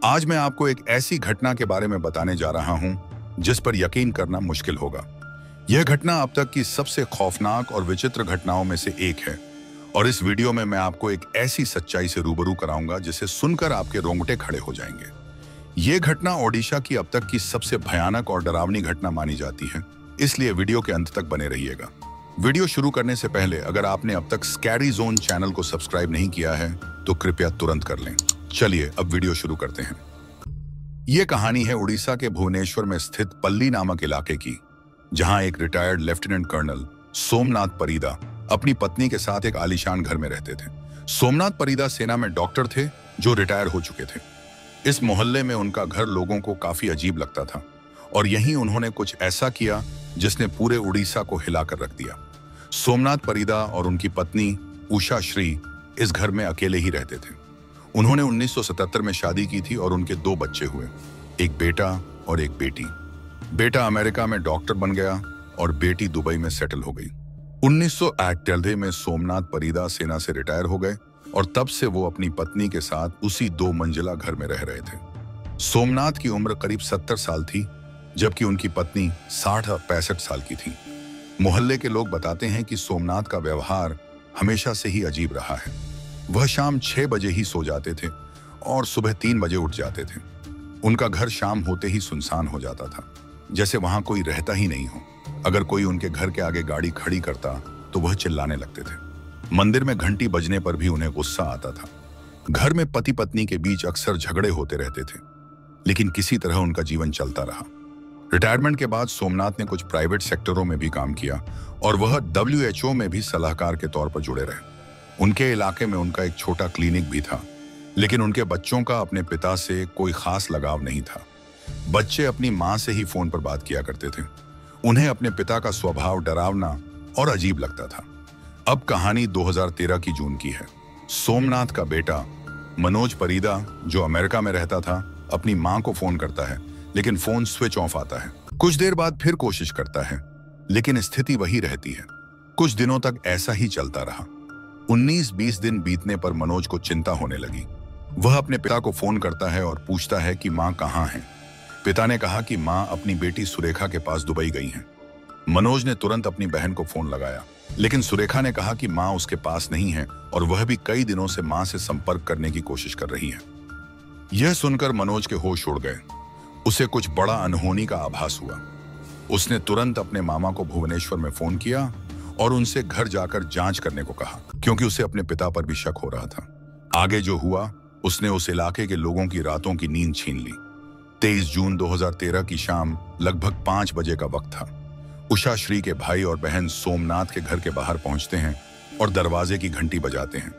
आज मैं आपको एक ऐसी घटना के बारे में बताने जा रहा हूं जिस पर यकीन करना मुश्किल होगा। यह घटना अब तक की सबसे खौफनाक और विचित्र घटनाओं में से एक है और इस वीडियो में मैं आपको एक ऐसी सच्चाई से रूबरू कराऊंगा जिसे सुनकर आपके रोंगटे खड़े हो जाएंगे। यह घटना ओडिशा की अब तक की सबसे भयानक और डरावनी घटना मानी जाती है, इसलिए वीडियो के अंत तक बने रहिएगा। वीडियो शुरू करने से पहले अगर आपने अब तक स्कैरी जोन चैनल को सब्सक्राइब नहीं किया है तो कृपया तुरंत कर लें। चलिए अब वीडियो शुरू करते हैं। यह कहानी है उड़ीसा के भुवनेश्वर में स्थित पल्ली नामक इलाके की, जहां एक retired lieutenant colonel Somnath Parida अपनी पत्नी के साथ एक आलीशान घर में रहते थे। सोमनाथ परीदा सेना में डॉक्टर थे जो रिटायर हो चुके थे। इस मोहल्ले में उनका घर लोगों को काफी अजीब लगता था और यहीं उन्होंने कुछ ऐसा किया जिसने पूरे उड़ीसा को हिलाकर रख दिया। सोमनाथ परीदा और उनकी पत्नी उषा श्री इस घर में अकेले ही रहते थे। उन्होंने 1977 में शादी की थी और उनके 2 बच्चे हुए, एक बेटा और एक बेटी। बेटा अमेरिका में डॉक्टर बन गया और बेटी दुबई में सेटल हो गई। 1988 में सोमनाथ परीदा सेना से रिटायर हो गए और तब से वो अपनी पत्नी के साथ उसी 2 मंजिला घर में रह रहे थे। सोमनाथ की उम्र करीब 70 साल थी, जबकि उनकी पत्नी 60-65 साल की थी। मोहल्ले के लोग बताते हैं कि सोमनाथ का व्यवहार हमेशा से ही अजीब रहा है। वह शाम 6 बजे ही सो जाते थे और सुबह 3 बजे उठ जाते थे। उनका घर शाम होते ही सुनसान हो जाता था, जैसे वहां कोई रहता ही नहीं हो। अगर कोई उनके घर के आगे गाड़ी खड़ी करता तो वह चिल्लाने लगते थे। मंदिर में घंटी बजने पर भी उन्हें गुस्सा आता था। घर में पति पत्नी के बीच अक्सर झगड़े होते रहते थे, लेकिन किसी तरह उनका जीवन चलता रहा। रिटायरमेंट के बाद सोमनाथ ने कुछ प्राइवेट सेक्टरों में भी काम किया और वह WHO में भी सलाहकार के तौर पर जुड़े रहे। उनके इलाके में उनका एक छोटा क्लिनिक भी था, लेकिन उनके बच्चों का अपने पिता से कोई खास लगाव नहीं था। बच्चे अपनी मां से ही फोन पर बात किया करते थे। उन्हें अपने पिता का स्वभाव डरावना और अजीब लगता था। अब कहानी 2013 की जून की है। सोमनाथ का बेटा मनोज परीदा, जो अमेरिका में रहता था, अपनी मां को फोन करता है, लेकिन फोन स्विच ऑफ आता है। कुछ देर बाद फिर कोशिश करता है, लेकिन स्थिति वही रहती है। कुछ दिनों तक ऐसा ही चलता रहा। 19-20 दिन बीतने पर मनोज को चिंता होने लगी। वह अपने पिता को फोन करता है और पूछता है कि मां कहां है। पिता ने कहा कि मां अपनी बेटी सुरेखा के पास दुबई गई हैं। मनोज ने तुरंत अपनी बहन को फोन लगाया, लेकिन सुरेखा ने कहा कि मां उसके पास नहीं है और वह भी कई दिनों से मां से संपर्क करने की कोशिश कर रही है। यह सुनकर मनोज के होश उड़ गए। उसे कुछ बड़ा अनहोनी का आभास हुआ। उसने तुरंत अपने मामा को भुवनेश्वर में फोन किया और उनसे घर जाकर जांच करने को कहा, क्योंकि उसे अपने पिता पर भी शक हो रहा था। आगे जो हुआ, उसने उस इलाके के लोगों की रातों की नींद छीन ली। 23 जून 2013 की शाम लगभग 5 बजे का वक्त था। उषा श्री के भाई और बहन सोमनाथ के घर के बाहर पहुंचते हैं और दरवाजे की घंटी बजाते हैं।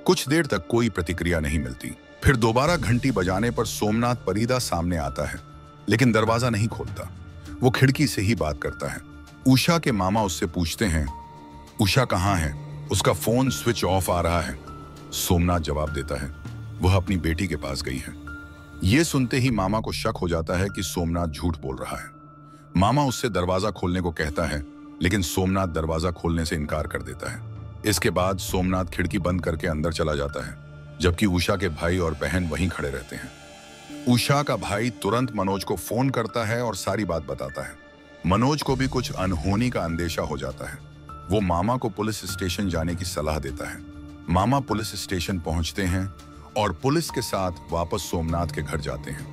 कुछ देर तक कोई प्रतिक्रिया नहीं मिलती। फिर दोबारा घंटी बजाने पर सोमनाथ परीदा सामने आता है, लेकिन दरवाजा नहीं खोलता। वो खिड़की से ही बात करता है। उषा के मामा उससे पूछते हैं, उषा कहाँ है? उसका फोन स्विच ऑफ आ रहा है। सोमनाथ जवाब देता है, वह अपनी बेटी के पास गई है। यह सुनते ही मामा को शक हो जाता है कि सोमनाथ झूठ बोल रहा है। मामा उससे दरवाजा खोलने को कहता है, लेकिन सोमनाथ दरवाजा खोलने से इनकार कर देता है। इसके बाद सोमनाथ खिड़की बंद करके अंदर चला जाता है, जबकि उषा के भाई और बहन वहीं खड़े रहते हैं। उषा का भाई तुरंत मनोज को फोन करता है और सारी बात बताता है। मनोज को भी कुछ अनहोनी का अंदेशा हो जाता है। वो मामा को पुलिस स्टेशन जाने की सलाह देता है। मामा पुलिस स्टेशन पहुंचते हैं और पुलिस के साथ वापस सोमनाथ के घर जाते हैं।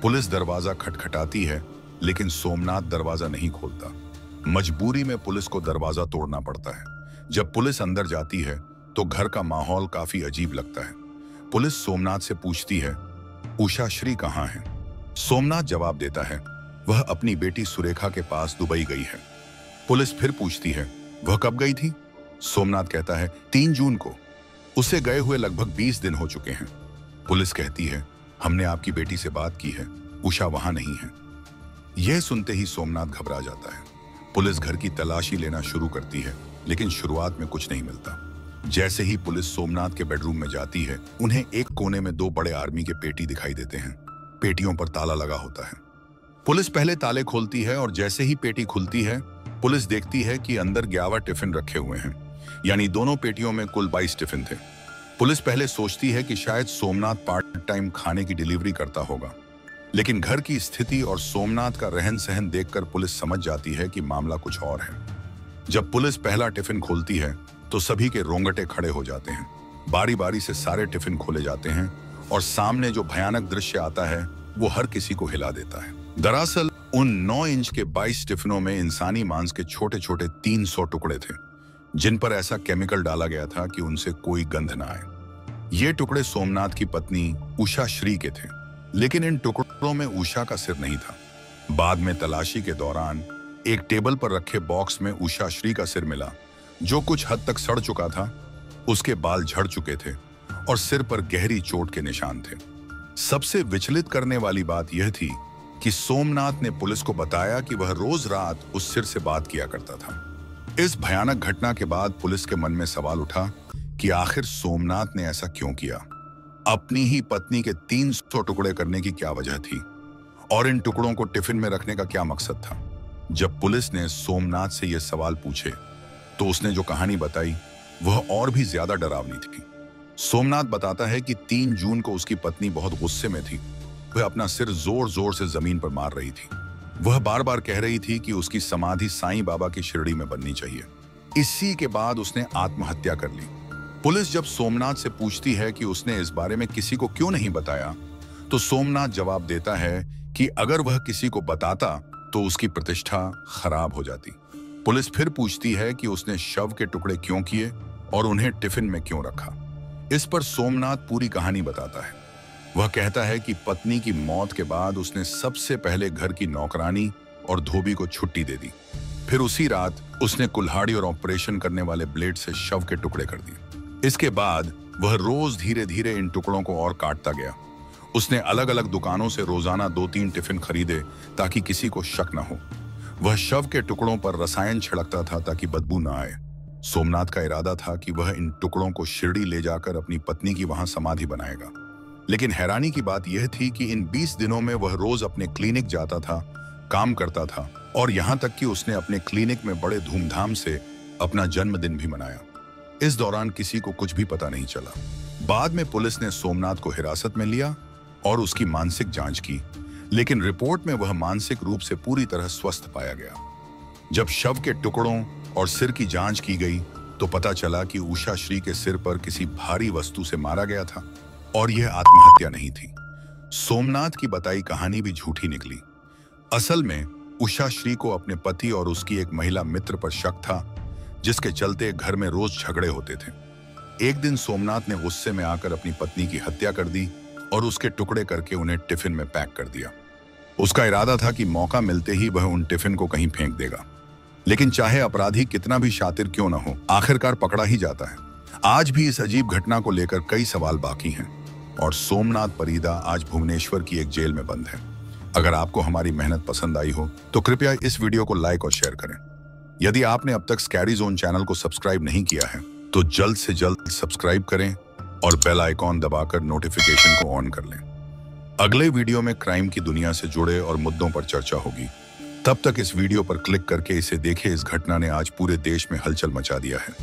पुलिस दरवाजा खटखटाती है, लेकिन सोमनाथ दरवाजा नहीं खोलता। मजबूरी में पुलिस को दरवाजा तोड़ना पड़ता है। जब पुलिस अंदर जाती है तो घर का माहौल काफी अजीब लगता है। पुलिस सोमनाथ से पूछती है, उषा श्री कहाँ है? सोमनाथ जवाब देता है, वह अपनी बेटी सुरेखा के पास दुबई गई है। पुलिस फिर पूछती है, वह कब गई थी? सोमनाथ कहता है, 3 जून को। उसे गए हुए लगभग 20 दिन हो चुके हैं। पुलिस कहती है, हमने आपकी बेटी से बात की है, उषा वहां नहीं है। यह सुनते ही सोमनाथ घबरा जाता है। पुलिस घर की तलाशी लेना शुरू करती है, लेकिन शुरुआत में कुछ नहीं मिलता। जैसे ही पुलिस सोमनाथ के बेडरूम में जाती है, उन्हें एक कोने में 2 बड़े आर्मी के पेटी दिखाई देते हैं। पेटियों पर ताला लगा होता है। पुलिस पहले ताले खोलती है और जैसे ही पेटी खुलती है, पुलिस देखती है कि अंदर 11 टिफिन रखे हुए हैं, यानी दोनों पेटियों में कुल 22 टिफिन थे। पुलिस पहले सोचती है कि शायद सोमनाथ पार्ट टाइम खाने की डिलीवरी करता होगा, लेकिन घर की स्थिति और सोमनाथ का रहन सहन देखकर पुलिस समझ जाती है कि मामला कुछ और है। जब पुलिस पहला टिफिन खोलती है तो सभी के रोंगटे खड़े हो जाते हैं। बारी बारी से सारे टिफिन खोले जाते हैं और सामने जो भयानक दृश्य आता है वो हर किसी को हिला देता है। दरअसल उन 9 इंच के 22 टिफिनों में इंसानी मांस के छोटे छोटे 300 टुकड़े थे, जिन पर ऐसा केमिकल डाला गया था कि उनसे कोई गंध न आए। ये टुकड़े सोमनाथ की पत्नी उषा श्री के थे, लेकिन इन टुकड़ों में उषा का सिर नहीं था। बाद में तलाशी के दौरान एक टेबल पर रखे बॉक्स में उषा श्री का सिर मिला, जो कुछ हद तक सड़ चुका था। उसके बाल झड़ चुके थे और सिर पर गहरी चोट के निशान थे। सबसे विचलित करने वाली बात यह थी कि सोमनाथ ने पुलिस को बताया कि वह रोज रात उस सिर से बात किया करता था। इस भयानक घटना के बाद पुलिस के मन में सवाल उठा कि आखिर सोमनाथ ने ऐसा क्यों किया। अपनी ही पत्नी के 300 टुकड़े करने की क्या वजह थी और इन टुकड़ों को टिफिन में रखने का क्या मकसद था। जब पुलिस ने सोमनाथ से यह सवाल पूछे तो उसने जो कहानी बताई वह और भी ज्यादा डरावनी थी। सोमनाथ बताता है कि 3 जून को उसकी पत्नी बहुत गुस्से में थी। वह अपना सिर जोर जोर से जमीन पर मार रही थी। वह बार बार कह रही थी कि उसकी समाधि साईं बाबा की शिरडी में बननी चाहिए। इसी के बाद उसने आत्महत्या कर ली। पुलिस जब सोमनाथ से पूछती है कि उसने इस बारे में किसी को क्यों नहीं बताया, तो सोमनाथ जवाब देता है कि अगर वह किसी को बताता तो उसकी प्रतिष्ठा खराब हो जाती। पुलिस फिर पूछती है कि उसने शव के टुकड़े क्यों किए और उन्हें टिफिन में क्यों रखा। इस पर सोमनाथ पूरी कहानी बताता है। वह कहता है कि पत्नी की मौत के बाद उसने सबसे पहले घर की नौकरानी और धोबी को छुट्टी दे दी। फिर उसी रात उसने कुल्हाड़ी और ऑपरेशन करने वाले ब्लेड से शव के टुकड़े कर दिए। इसके बाद वह रोज धीरे धीरे इन टुकड़ों को और काटता गया। उसने अलग अलग दुकानों से रोजाना 2-3 टिफिन खरीदे ताकि किसी को शक न हो। वह शव के टुकड़ों पर रसायन छिड़कता था ताकि बदबू न आए। सोमनाथ का इरादा था कि वह इन टुकड़ों को शिरडी ले जाकर अपनी पत्नी की वहां समाधि बनाएगा। लेकिन हैरानी की बात यह थी कि इन 20 दिनों में वह रोज अपने क्लिनिक जाता था, काम करता था और यहां तक कि उसने अपने क्लिनिक में बड़े धूमधाम से अपना जन्मदिन भी मनाया। इस दौरान किसी को कुछ भी पता नहीं चला। बाद में पुलिस ने सोमनाथ को हिरासत में लिया और उसकी मानसिक जांच की, लेकिन रिपोर्ट में वह मानसिक रूप से पूरी तरह स्वस्थ पाया गया। जब शव के टुकड़ों और सिर की जांच की गई तो पता चला कि उषा श्री के सिर पर किसी भारी वस्तु से मारा गया था और यह आत्महत्या नहीं थी। सोमनाथ की बताई कहानी भी झूठी निकली। असल में उषा श्री को अपने पति और उसकी एक महिला मित्र पर शक था, जिसके चलते घर में रोज झगड़े होते थे। एक दिन सोमनाथ ने गुस्से में आकर अपनी पत्नी की हत्या कर दी और उसके टुकड़े करके उन्हें टिफिन में पैक कर दिया। उसका इरादा था कि मौका मिलते ही वह उन टिफिन को कहीं फेंक देगा। लेकिन चाहे अपराधी कितना भी शातिर क्यों न हो, आखिरकार पकड़ा ही जाता है। आज भी इस अजीब घटना को लेकर कई सवाल बाकी हैं और सोमनाथ परीदा आज भुवनेश्वर की एक जेल में बंद है। अगर आपको हमारी मेहनत पसंद आई हो तो कृपया इस वीडियो को लाइक और शेयर करें। यदि आपने अब तक स्कैरी जोन चैनल को सब्सक्राइब नहीं किया है तो जल्द से जल्द सब्सक्राइब करें और बेल आइकॉन दबाकर नोटिफिकेशन को ऑन कर लें। अगले वीडियो में क्राइम की दुनिया से जुड़े और मुद्दों पर चर्चा होगी। तब तक इस वीडियो पर क्लिक करके इसे देखें। इस घटना ने आज पूरे देश में हलचल मचा दिया है।